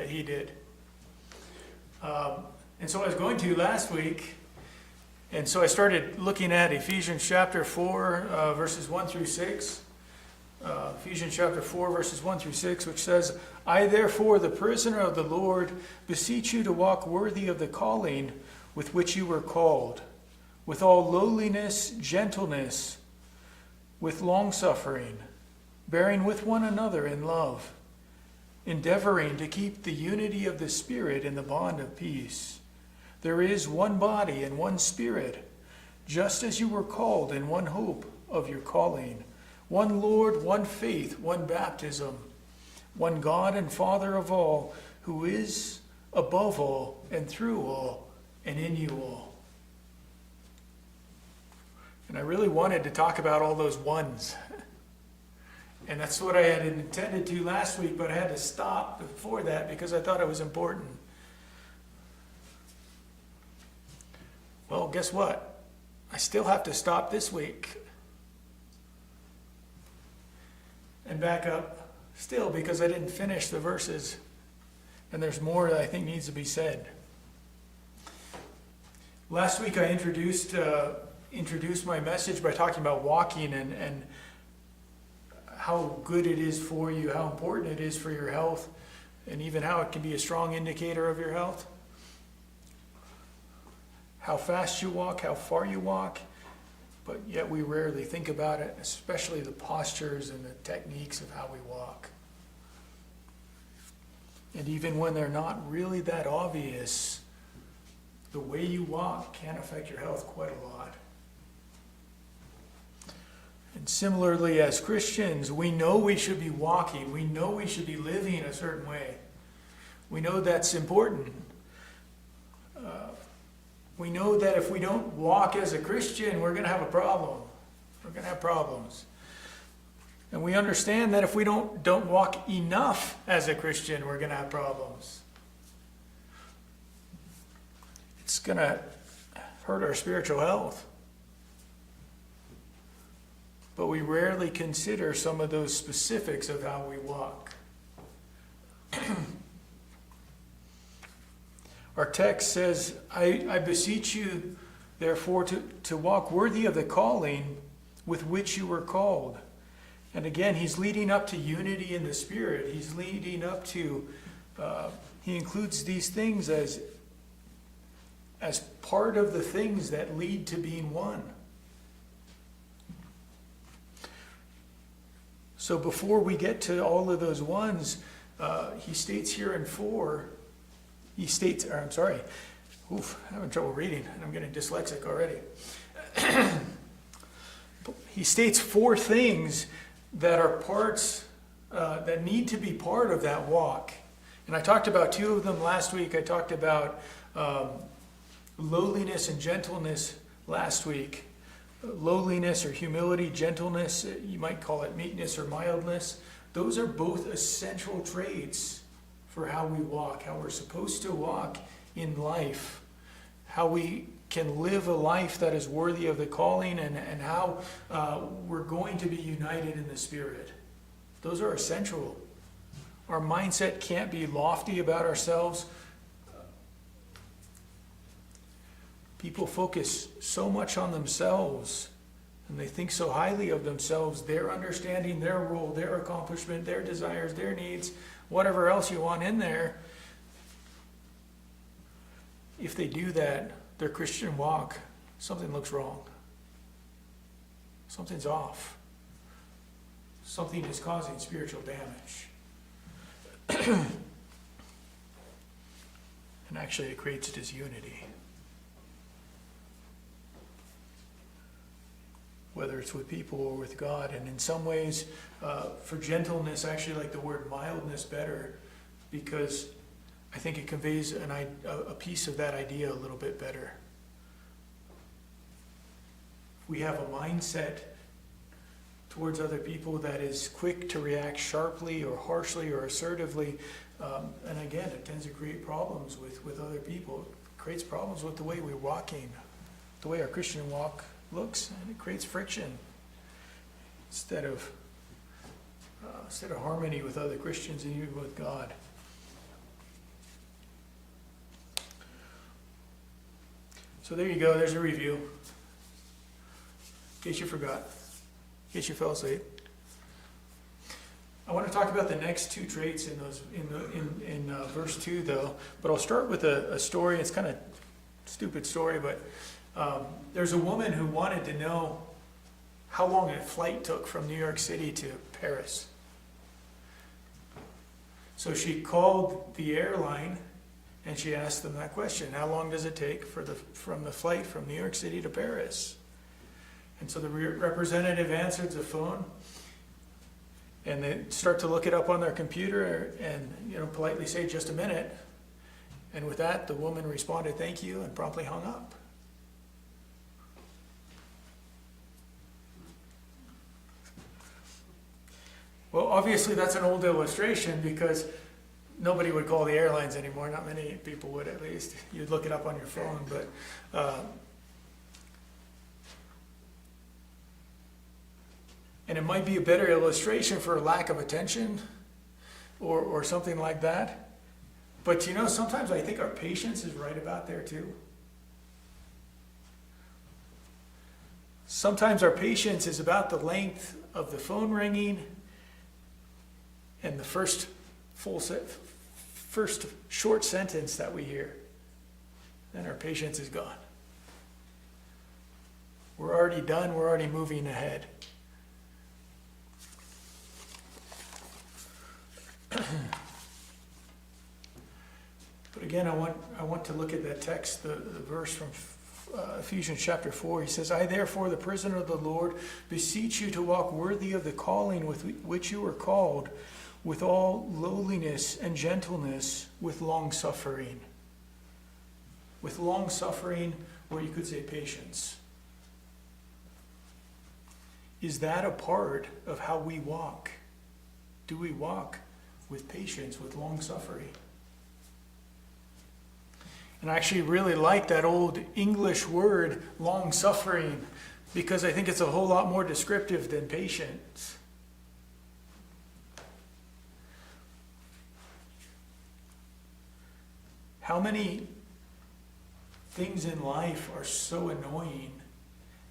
he did. And so I was going to last week, and so I started looking at Ephesians chapter 4, verses 1 through 6. Ephesians chapter 4, verses 1 through 6, which says, I therefore, the prisoner of the Lord, beseech you to walk worthy of the calling with which you were called, with all lowliness, gentleness, with longsuffering, bearing with one another in love, endeavoring to keep the unity of the Spirit in the bond of peace. There is one body and one Spirit, just as you were called in one hope of your calling, one Lord, one faith, one baptism, one God and Father of all, who is above all and through all and in you all. And I really wanted to talk about all those ones. And that's what I had intended to last week, but I had to stop before that because I thought it was important. Well, guess what? I still have to stop this week and back up still because I didn't finish the verses. And there's more that I think needs to be said. Last week I introduced my message by talking about walking and how good it is for you, how important it is for your health, and even how it can be a strong indicator of your health. How fast you walk, how far you walk, but yet we rarely think about it, especially the postures and the techniques of how we walk. And even when they're not really that obvious, the way you walk can affect your health quite a lot. And similarly, as Christians, we know we should be walking. We know we should be living a certain way. We know that's important. We know that if we don't walk as a Christian, we're going to have a problem. We're going to have problems. And we understand that if we don't walk enough as a Christian, we're going to have problems. It's going to hurt our spiritual health. But we rarely consider some of those specifics of how we walk. Our text says, I beseech you, therefore, to walk worthy of the calling with which you were called. And again, he's leading up to unity in the Spirit. He's leading up to, he includes these things as part of the things that lead to being one. So before we get to all of those ones, he states here in 4, I'm having trouble reading, and I'm getting dyslexic already. He states 4 things that are parts, that need to be part of that walk. And I talked about 2 of them last week. I talked about lowliness and gentleness last week. Lowliness or humility, gentleness, you might call it meekness or mildness. Those are both essential traits for how we walk, how we're supposed to walk in life, how we can live a life that is worthy of the calling, and how we're going to be united in the Spirit. Those are essential. Our mindset can't be lofty about ourselves. People focus so much on themselves, and they think so highly of themselves, their understanding, their role, their accomplishment, their desires, their needs, whatever else you want in there. If they do that, their Christian walk, something looks wrong. Something's off. Something is causing spiritual damage. And actually it creates disunity. Whether it's with people or with God. And in some ways, for gentleness, I actually like the word mildness better, because I think it conveys a piece of that idea a little bit better. We have a mindset towards other people that is quick to react sharply or harshly or assertively. And again, it tends to create problems with other people. It creates problems with the way we're walking, the way our Christian walk looks, and it creates friction instead of harmony with other Christians and even with God. So there you go, there's a review. In case you forgot, in case you fell asleep. I want to talk about the next two traits in verse 2 though, but I'll start with a story. It's kind of a stupid story, but there's a woman who wanted to know how long a flight took from New York City to Paris. So she called the airline and she asked them that question: how long does it take from the flight from New York City to Paris? And so the representative answered the phone, and they start to look it up on their computer and politely say, just a minute. And with that, the woman responded, thank you, and promptly hung up. Well, obviously that's an old illustration because nobody would call the airlines anymore. Not many people would, at least. You'd look it up on your phone, but and it might be a better illustration for a lack of attention or something like that. But sometimes I think our patience is right about there too. Sometimes our patience is about the length of the phone ringing and the first short sentence that we hear. Then our patience is gone. We're already done, we're already moving ahead. But again, I want to look at that text, the verse from Ephesians chapter 4. He says, I therefore, the prisoner of the Lord, beseech you to walk worthy of the calling with which you were called, with all lowliness and gentleness, with long suffering. With long suffering, or you could say patience. Is that a part of how we walk? Do we walk with patience, with long suffering? And I actually really like that old English word, long suffering, because I think it's a whole lot more descriptive than patience. How many things in life are so annoying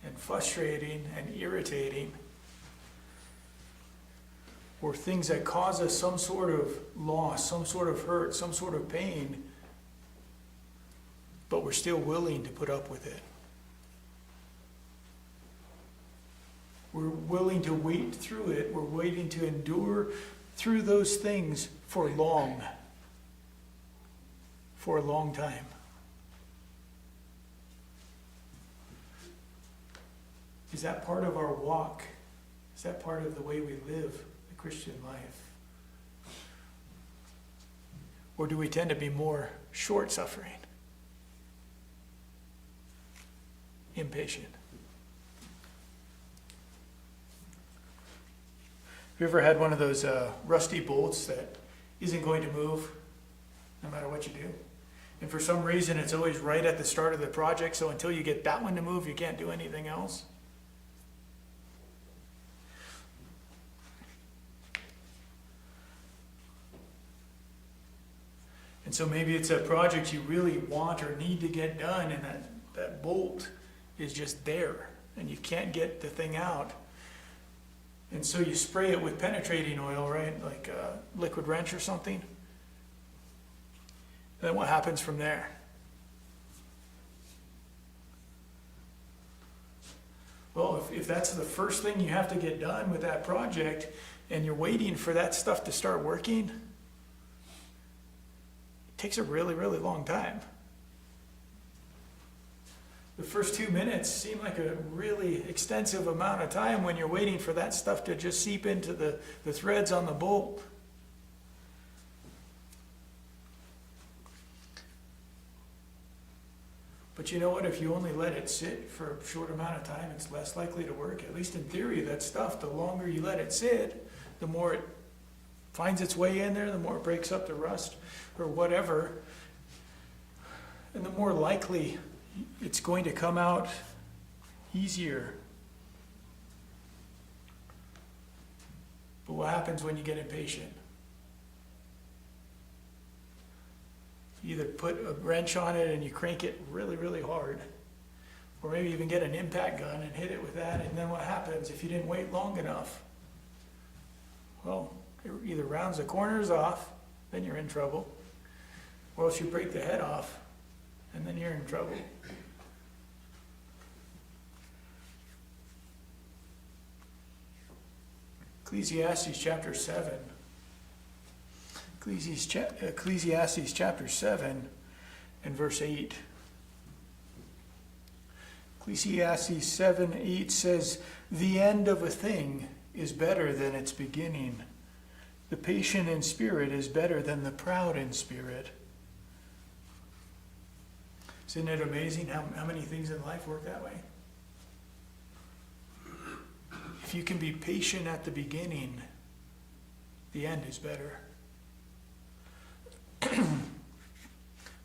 and frustrating and irritating, or things that cause us some sort of loss, some sort of hurt, some sort of pain, but we're still willing to put up with it. We're willing to wait through it. We're waiting to endure through those things for a long time. Is that part of our walk? Is that part of the way we live the Christian life? Or do we tend to be more short-suffering? Impatient. Have you ever had one of those rusty bolts that isn't going to move no matter what you do? And for some reason it's always right at the start of the project, so until you get that one to move, you can't do anything else? And so maybe it's a project you really want or need to get done, and that bolt is just there and you can't get the thing out. And so you spray it with penetrating oil, right? Like a liquid wrench or something. And then what happens from there? Well, if that's the first thing you have to get done with that project and you're waiting for that stuff to start working, it takes a really, really long time. The first 2 minutes seem like a really extensive amount of time when you're waiting for that stuff to just seep into the threads on the bolt. But you know what? If you only let it sit for a short amount of time, it's less likely to work. At least in theory, that stuff, the longer you let it sit, the more it finds its way in there, the more it breaks up the rust or whatever, and the more likely it's going to come out easier. But what happens when you get impatient? You either put a wrench on it and you crank it really, really hard, Or maybe even get an impact gun and hit it with that, and then what happens if you didn't wait long enough? Well, it either rounds the corners off, then you're in trouble, or else you break the head off, and then you're in trouble. Ecclesiastes chapter 7. Ecclesiastes chapter 7 and verse 8. Ecclesiastes 7:8 says, "The end of a thing is better than its beginning. The patient in spirit is better than the proud in spirit." Isn't it amazing how many things in life work that way? If you can be patient at the beginning, the end is better.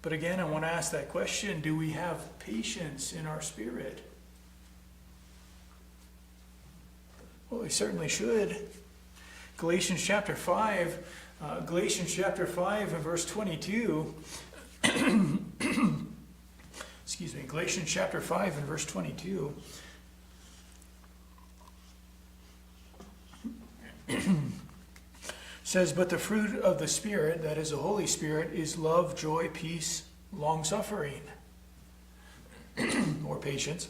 But again, I want to ask that question, do we have patience in our spirit? Well, we certainly should. Galatians chapter 5 and verse 22. Excuse me, Galatians chapter 5 and verse 22. Says, "But the fruit of the Spirit, that is the Holy Spirit, is love, joy, peace, long-suffering," or patience,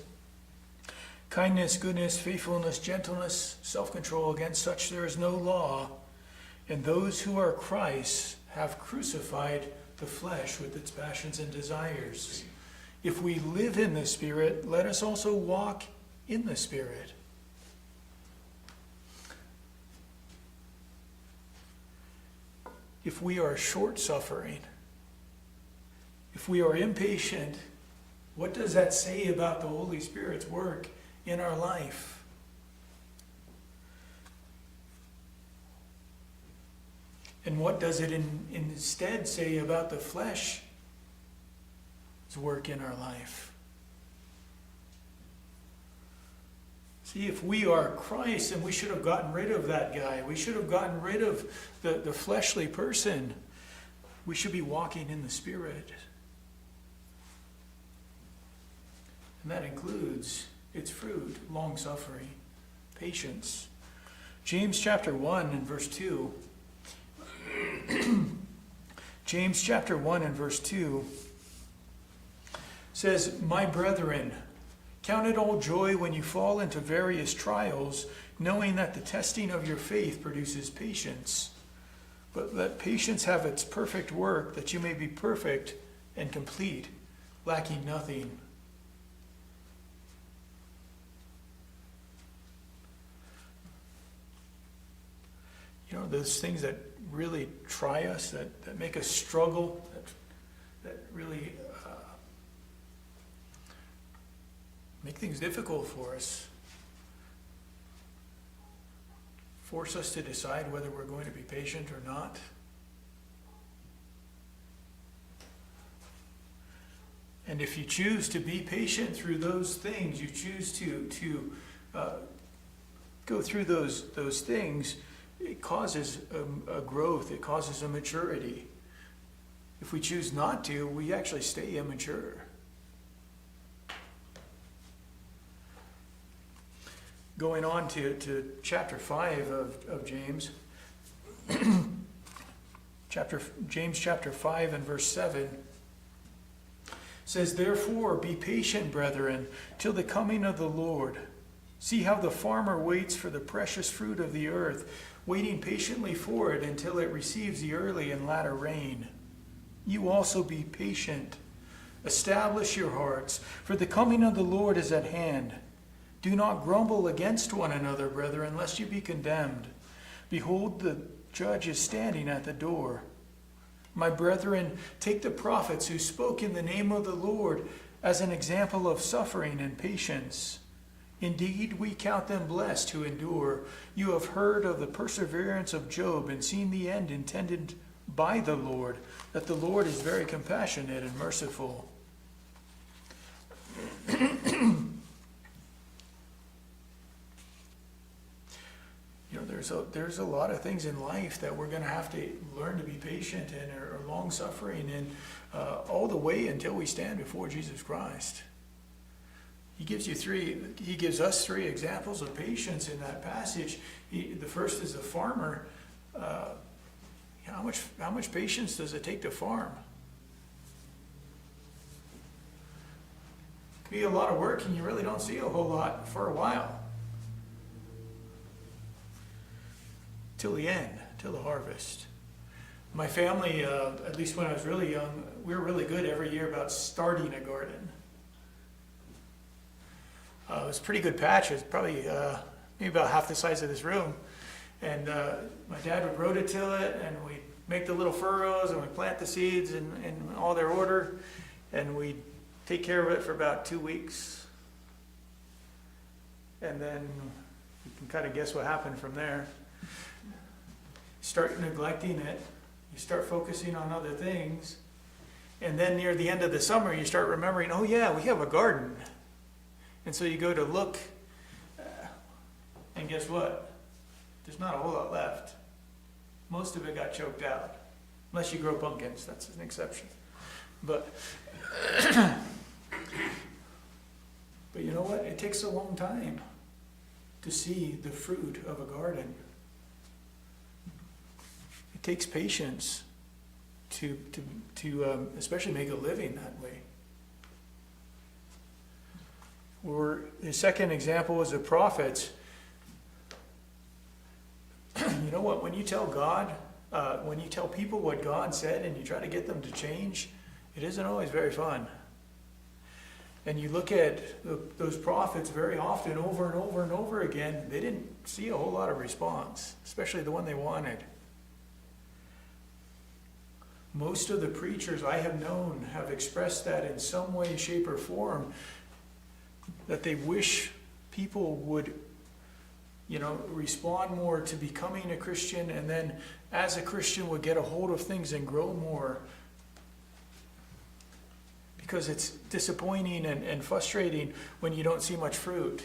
"kindness, goodness, faithfulness, gentleness, self-control. Against such there is no law. And those who are Christ's have crucified the flesh with its passions and desires. If we live in the Spirit, let us also walk in the Spirit." If we are short-suffering, if we are impatient, what does that say about the Holy Spirit's work in our life? And what does it instead say about the flesh's work in our life? See, if we are Christ, then we should have gotten rid of that guy. We should have gotten rid of the fleshly person. We should be walking in the Spirit. And that includes its fruit, long-suffering, patience. James chapter 1 and verse 2. James chapter 1 and verse 2 says, "My brethren, count it all joy when you fall into various trials, knowing that the testing of your faith produces patience. But let patience have its perfect work, that you may be perfect and complete, lacking nothing." You know, those things that really try us, that make us struggle, that really make things difficult for us, force us to decide whether we're going to be patient or not. And if you choose to be patient through those things, you choose to go through those things, it causes a growth, it causes a maturity. If we choose not to, we actually stay immature. Going on to chapter 5 of James. James chapter 5 and verse 7 says, "Therefore be patient, brethren, till the coming of the Lord. See how the farmer waits for the precious fruit of the earth, waiting patiently for it until it receives the early and latter rain. You also be patient. Establish your hearts, for the coming of the Lord is at hand. Do not grumble against one another, brethren, lest you be condemned. Behold, the judge is standing at the door. My brethren, take the prophets who spoke in the name of the Lord as an example of suffering and patience. Indeed, we count them blessed who endure. You have heard of the perseverance of Job and seen the end intended by the Lord, that the Lord is very compassionate and merciful." You know, there's a lot of things in life that we're going to have to learn to be patient in, or long-suffering in, all the way until we stand before Jesus Christ. He gives us three examples of patience in that passage. The first is the farmer. How much patience does it take to farm? It can be a lot of work, and you really don't see a whole lot for a while. Till the end, till the harvest. My family, at least when I was really young, we were really good every year about starting a garden. It was a pretty good patch. It was probably maybe about half the size of this room. And my dad would rototill it, and we'd make the little furrows, and we'd plant the seeds in all their order, and we'd take care of it for about 2 weeks. And then you can kind of guess what happened from there. Start neglecting it. You start focusing on other things. And then near the end of the summer, you start remembering, oh yeah, we have a garden. And so you go to look, and guess what? There's not a whole lot left. Most of it got choked out. Unless you grow pumpkins, that's an exception. But you know what? It takes a long time to see the fruit of a garden. It takes patience to especially make a living that way. The second example is the prophets. You know what? When you tell when you tell people what God said and you try to get them to change, it isn't always very fun. And you look at those prophets very often, over and over and over again, they didn't see a whole lot of response, especially the one they wanted. Most of the preachers I have known have expressed that in some way, shape, or form, that they wish people would, respond more to becoming a Christian, and then as a Christian would get a hold of things and grow more. Because it's disappointing and frustrating when you don't see much fruit.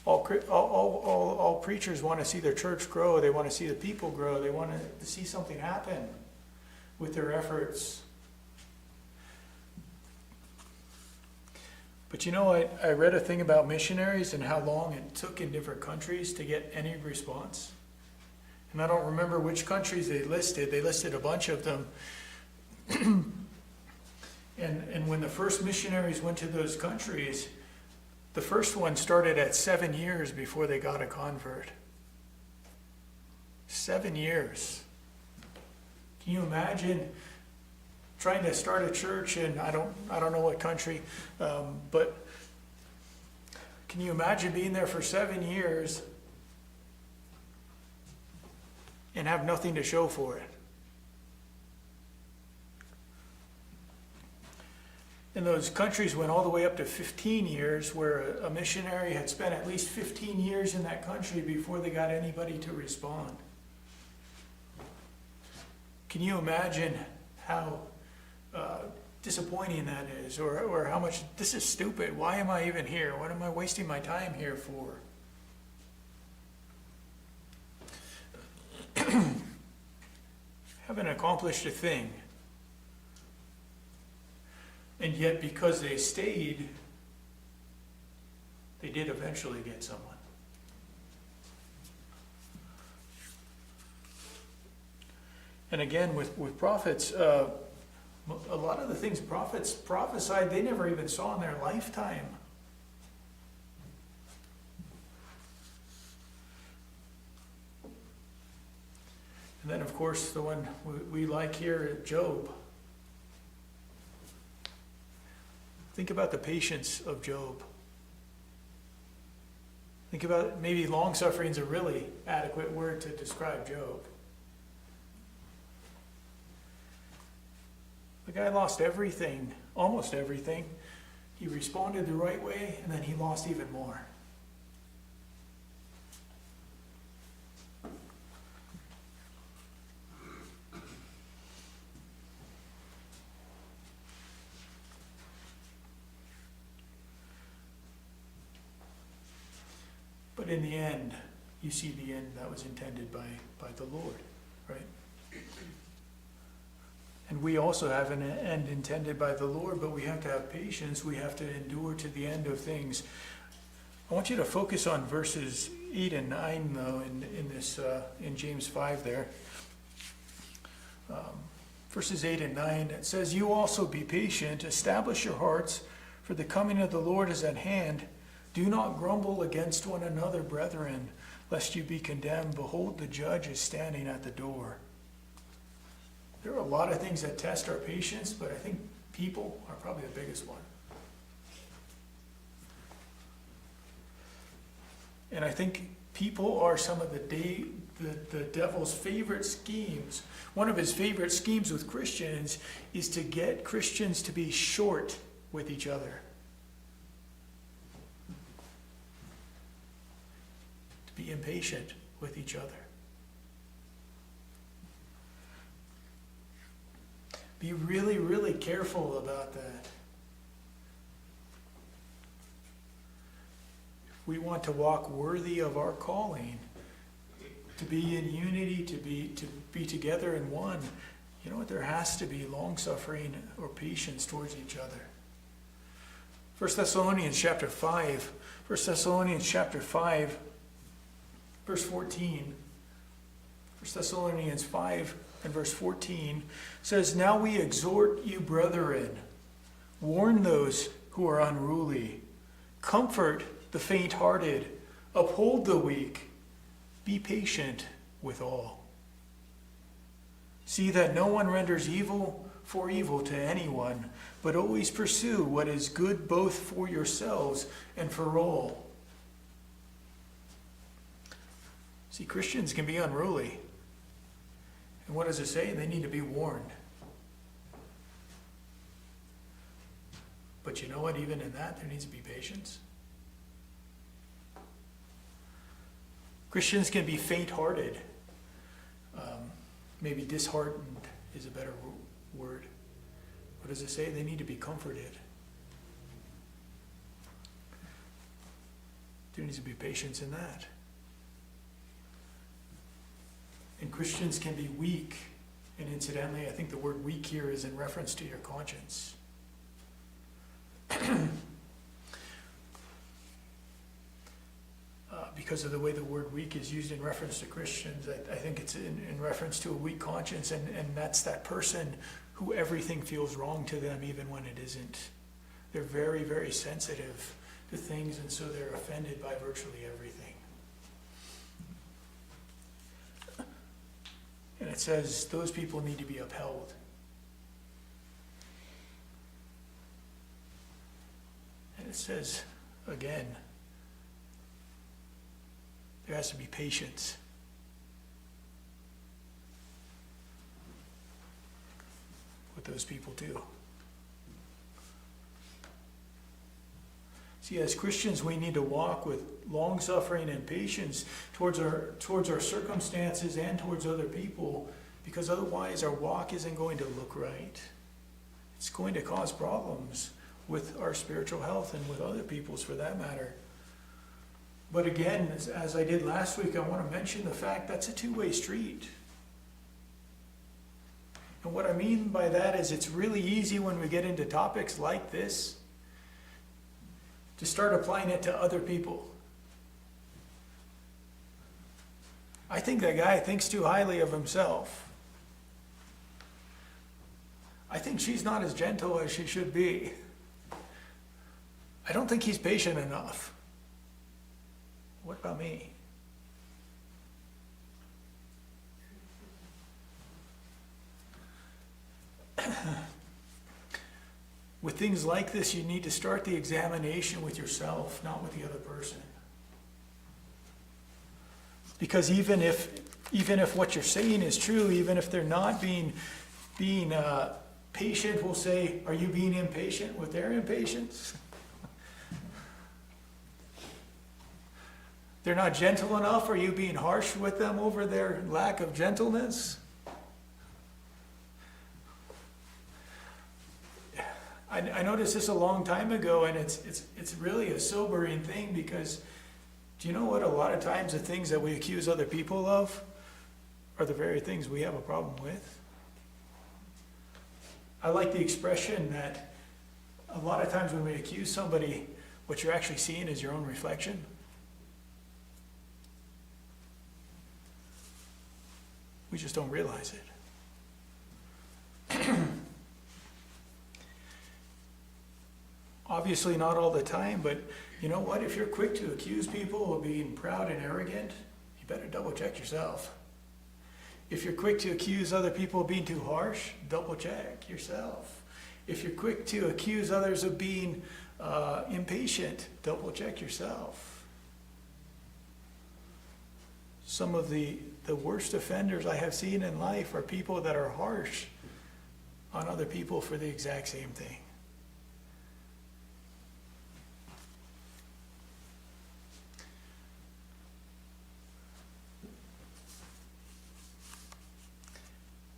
All preachers want to see their church grow. They want to see the people grow. They want to see something happen with their efforts. But I read a thing about missionaries and how long it took in different countries to get any response. And I don't remember which countries they listed. They listed a bunch of them. And when the first missionaries went to those countries, the first one started at 7 years before they got a convert. 7 years. Can you imagine trying to start a church in, I don't know what country, but can you imagine being there for 7 years and have nothing to show for it? And those countries went all the way up to 15 years, where a missionary had spent at least 15 years in that country before they got anybody to respond. Can you imagine how disappointing that is, or how much, this is stupid, why am I even here? What am I wasting my time here for? Haven't accomplished a thing. And yet, because they stayed, they did eventually get someone. And again, with prophets, a lot of the things prophets prophesied, they never even saw in their lifetime. And then, of course, the one we like here, Job. Think about the patience of Job. Think about, maybe long-suffering is a really adequate word to describe Job. The guy lost everything, almost everything. He responded the right way, and then he lost even more. But in the end, you see the end that was intended by the Lord, right? And we also have an end intended by the Lord, but we have to have patience. We have to endure to the end of things. I want you to focus on verses 8 and 9, though, in James 5 there. Verses 8 and 9, it says, "You also be patient, establish your hearts, for the coming of the Lord is at hand. Do not grumble against one another, brethren, lest you be condemned. Behold, the judge is standing at the door." There are a lot of things that test our patience, but I think people are probably the biggest one. And I think people are some of the devil's favorite schemes. One of his favorite schemes with Christians is to get Christians to be short with each other. To be impatient with each other. Be really, really careful about that. If we want to walk worthy of our calling, to be in unity, to be together in one, you know what? There has to be long-suffering or patience towards each other. 1 Thessalonians chapter 5, verse 14. 1 Thessalonians 5 and verse 14 says, "Now we exhort you, brethren, warn those who are unruly, comfort the faint-hearted, uphold the weak, be patient with all. See that no one renders evil for evil to anyone, but always pursue what is good both for yourselves and for all." See, Christians can be unruly. And what does it say? They need to be warned. But you know what? Even in that, there needs to be patience. Christians can be faint-hearted. Maybe disheartened is a better word. What does it say? They need to be comforted. There needs to be patience in that. And Christians can be weak. And incidentally, I think the word weak here is in reference to your conscience. Because of the way the word weak is used in reference to Christians, I think it's in reference to a weak conscience, and that's that person who everything feels wrong to them even when it isn't. They're very, very sensitive to things, and so they're offended by virtually everything. And it says those people need to be upheld. And it says, again, there has to be patience. With those people too. See, as Christians, we need to walk with long-suffering and patience towards our circumstances and towards other people, because otherwise our walk isn't going to look right. It's going to cause problems with our spiritual health and with other people's for that matter. But again, as I did last week, I want to mention the fact that's a two-way street. And what I mean by that is it's really easy when we get into topics like this to start applying it to other people. I think that guy thinks too highly of himself. I think she's not as gentle as she should be. I don't think he's patient enough. What about me? With things like this, you need to start the examination with yourself, not with the other person. Because even if what you're saying is true, even if they're not being patient, we'll say, are you being impatient with their impatience? They're not gentle enough, are you being harsh with them over their lack of gentleness? I noticed this a long time ago, and it's really a sobering thing, because do you know what? A lot of times the things that we accuse other people of are the very things we have a problem with. I like the expression that a lot of times when we accuse somebody, what you're actually seeing is your own reflection. We just don't realize it. Obviously not all the time, but you know what? If you're quick to accuse people of being proud and arrogant, you better double check yourself. If you're quick to accuse other people of being too harsh, double check yourself. If you're quick to accuse others of being impatient, double check yourself. Some of the worst offenders I have seen in life are people that are harsh on other people for the exact same thing.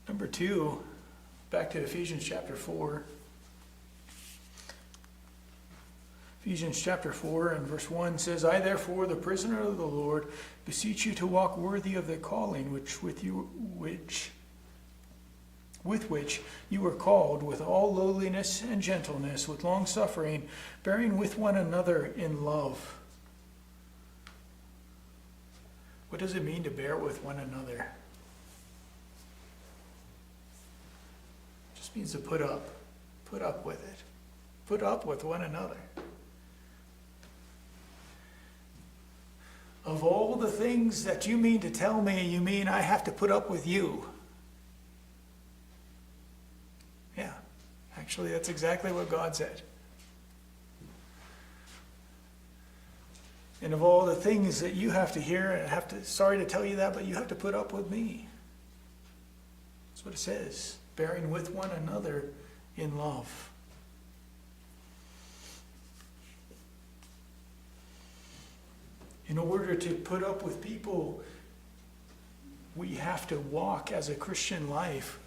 Number 2, back to Ephesians chapter 4. Ephesians chapter 4 and verse 1 says, I therefore, the prisoner of the Lord, beseech you to walk worthy of the calling with which you were called, with all lowliness and gentleness, with long suffering, bearing with one another in love. What does it mean to bear with one another? Means to put up with it. Put up with one another. Of all the things that you mean to tell me, you mean I have to put up with you. Yeah, actually that's exactly what God said. And of all the things that you have to hear, and sorry to tell you that, but you have to put up with me. That's what it says. Bearing with one another in love. In order to put up with people, we have to walk as a Christian life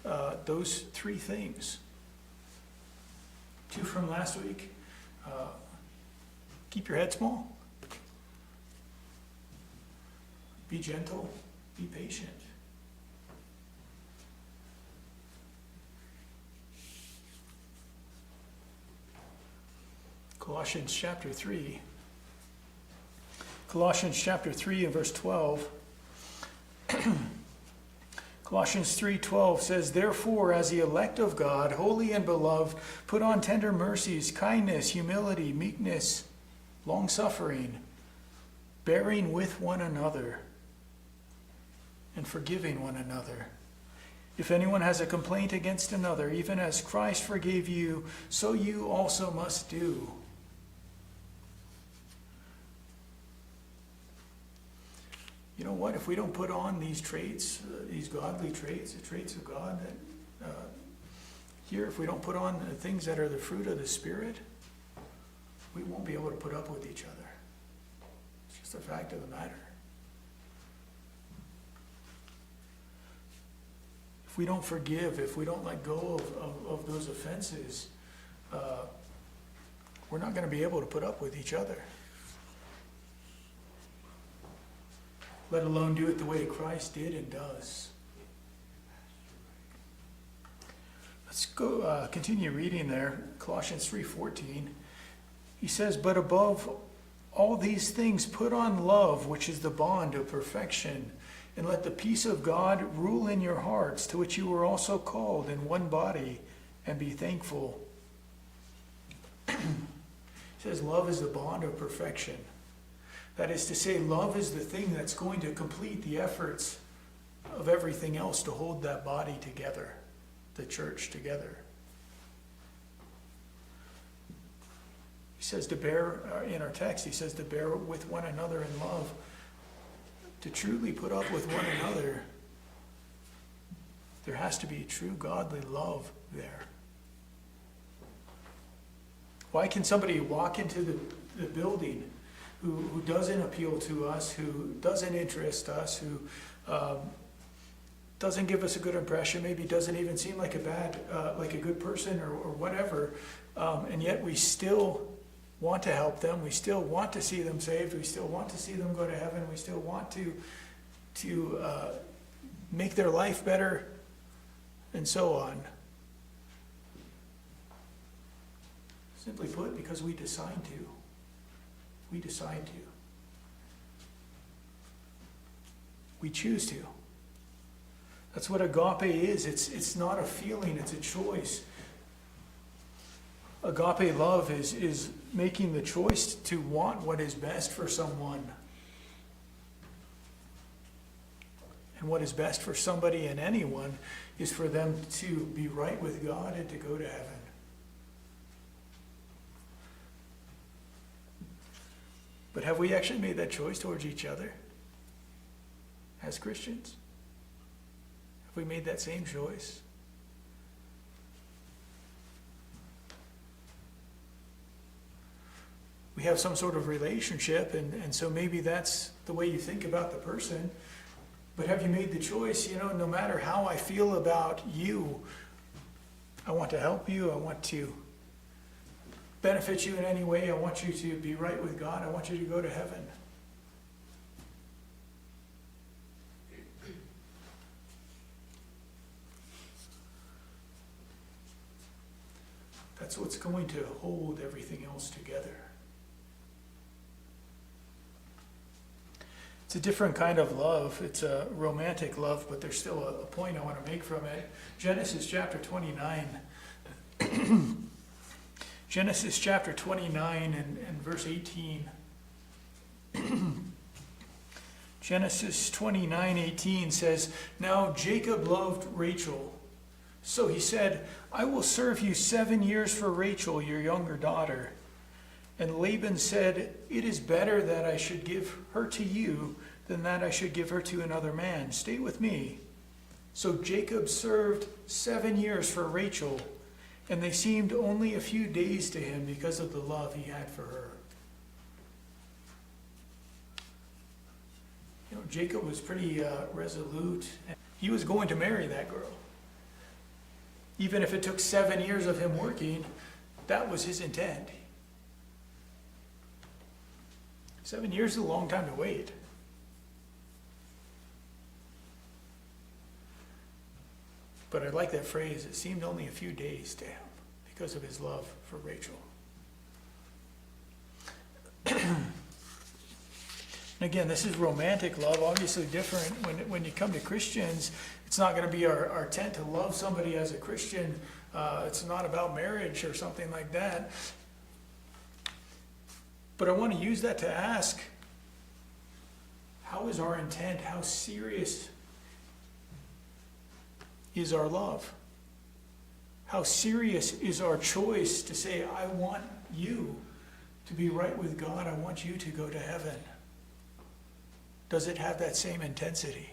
those 3 things. 2 from last week. Keep your head small. Be gentle. Be patient. Colossians chapter 3. Colossians chapter 3 and verse 12. Colossians 3:12 says, therefore, as the elect of God, holy and beloved, put on tender mercies, kindness, humility, meekness, long-suffering, bearing with one another, and forgiving one another. If anyone has a complaint against another, even as Christ forgave you, so you also must do. You know what? If we don't put on these traits, these godly traits, the traits of God, that here, if we don't put on the things that are the fruit of the Spirit, we won't be able to put up with each other. It's just a fact of the matter. If we don't forgive, if we don't let go of those offenses, we're not going to be able to put up with each other. Let alone do it the way Christ did and does. Let's go continue reading there. Colossians 3:14. He says, but above all these things put on love, which is the bond of perfection, and let the peace of God rule in your hearts, to which you were also called in one body, and be thankful. He says love is the bond of perfection. That is to say, love is the thing that's going to complete the efforts of everything else to hold that body together, the church together. He says to bear, in our text, he says to bear with one another in love. To truly put up with one another, there has to be true godly love there. Why can somebody walk into the building who doesn't appeal to us, who doesn't interest us, who doesn't give us a good impression, maybe doesn't even seem like a good person or whatever, and yet we still want to help them, we still want to see them saved, we still want to see them go to heaven, we still want to make their life better, and so on. Simply put, because we decide to. We decide to. We choose to. That's what agape is. It's not a feeling, it's a choice. Agape love is making the choice to want what is best for someone. And what is best for somebody and anyone is for them to be right with God and to go to heaven. But have we actually made that choice towards each other as Christians? Have we made that same choice? We have some sort of relationship, and so maybe that's the way you think about the person. But have you made the choice, no matter how I feel about you, I want to help you, I want to benefit you in any way, I want you to be right with God, I want you to go to heaven. That's what's going to hold everything else together. It's a different kind of love. It's a romantic love, but there's still a point I want to make from it. Genesis chapter 29. Genesis chapter 29 and verse 18. Genesis 29:18 says, "Now Jacob loved Rachel. So he said, I will serve you 7 years for Rachel, your younger daughter. And Laban said, it is better that I should give her to you than that I should give her to another man. Stay with me. So Jacob served 7 years for Rachel, and they seemed only a few days to him because of the love he had for her." Jacob was pretty resolute. He was going to marry that girl. Even if it took 7 years of him working, that was his intent. 7 years is a long time to wait. But I like that phrase, it seemed only a few days to him because of his love for Rachel. And again, this is romantic love, obviously different. When you come to Christians, it's not going to be our intent to love somebody as a Christian. It's not about marriage or something like that. But I want to use that to ask, how is our intent? How serious is our love? How serious is our choice to say, I want you to be right with God. I want you to go to heaven. Does it have that same intensity?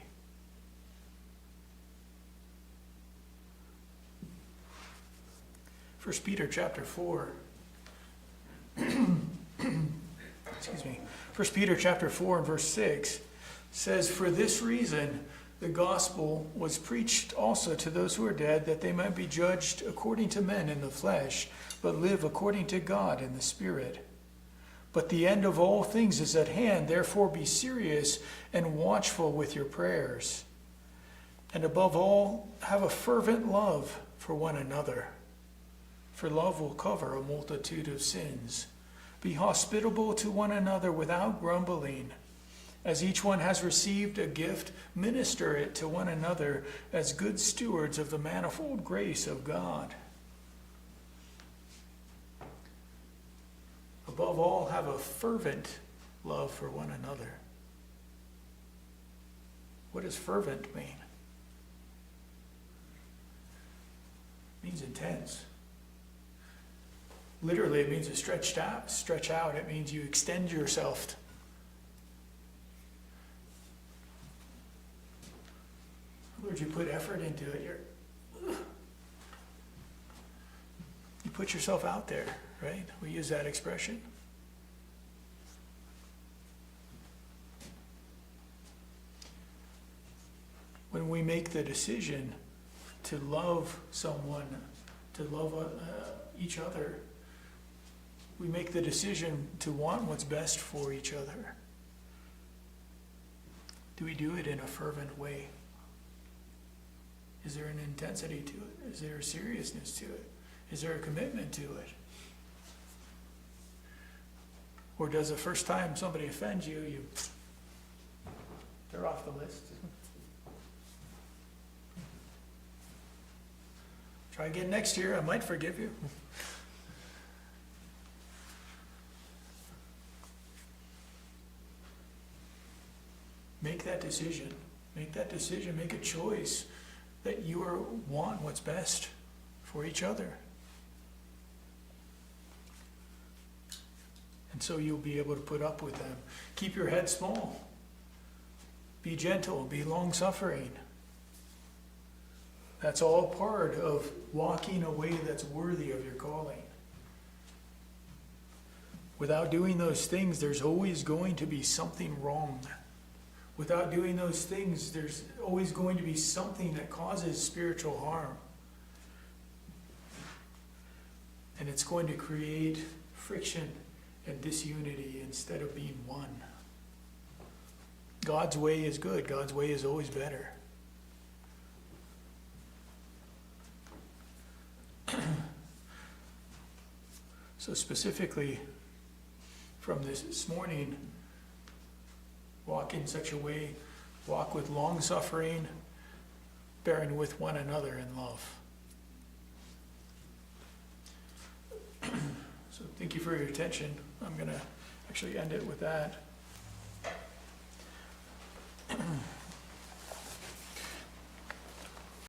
First Peter chapter 4. Excuse me. 1 Peter chapter 4 and verse 6 says, "For this reason the gospel was preached also to those who are dead, that they might be judged according to men in the flesh, but live according to God in the Spirit. But the end of all things is at hand, therefore be serious and watchful with your prayers. And above all, have a fervent love for one another, for love will cover a multitude of sins. Be hospitable to one another without grumbling. As each one has received a gift, minister it to one another as good stewards of the manifold grace of God. Above all, have a fervent love for one another." What does fervent mean? It means intense. Literally, it means to stretch out. It means you extend yourself. In other words, you put effort into it. You put yourself out there, right? We use that expression. When we make the decision to love someone, to love each other, we make the decision to want what's best for each other. Do we do it in a fervent way? Is there an intensity to it? Is there a seriousness to it? Is there a commitment to it? Or does the first time somebody offends you, they're off the list? Try again next year, I might forgive you. Make that decision. Make that decision. Make a choice that you want what's best for each other. And so you'll be able to put up with them. Keep your head small. Be gentle. Be long-suffering. That's all part of walking a way that's worthy of your calling. Without doing those things, there's always going to be something wrong. Without doing those things, there's always going to be something that causes spiritual harm. And it's going to create friction and disunity instead of being one. God's way is good. God's way is always better. So specifically from this morning, walk in such a way, walk with long suffering, bearing with one another in love. So thank you for your attention. I'm going to actually end it with that.